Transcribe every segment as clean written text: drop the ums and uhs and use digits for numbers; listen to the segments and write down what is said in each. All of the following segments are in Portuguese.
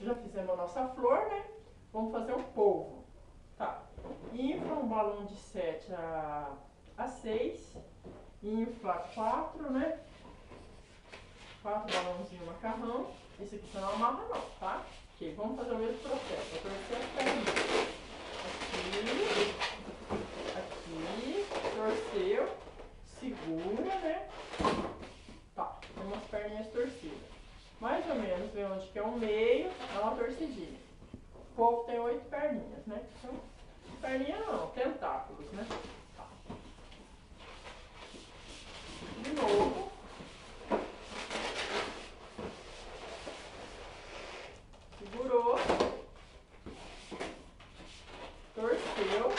já fizemos a nossa flor, né? Vamos fazer um polvo. Tá. Infla um balão de 7 a 6. Infla 4, né? 4 balãozinhos macarrão. Esse aqui você não amarra não, tá? Ok, vamos fazer o mesmo processo. Vou torcer as perninhas. Aqui, torceu, segura, né? Tá, tem umas perninhas torcidas. Mais ou menos, vê onde que é o meio, dá uma torcidinha. O polvo tem 8 perninhas, né? Então, perninha não, tentáculos, né? Tá. De novo. Segurou. Torceu.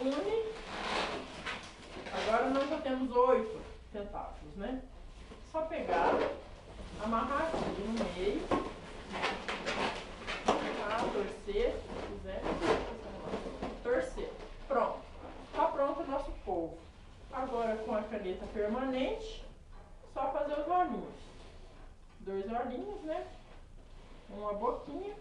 Une. Agora nós já temos 8 tentáculos, né? Só pegar, amarrar aqui no meio. Tá? Torcer, se quiser. Torcer. Pronto. Tá pronto o nosso polvo. Agora com a caneta permanente, só fazer os olhinhos. 2 olhinhos, né? Uma boquinha.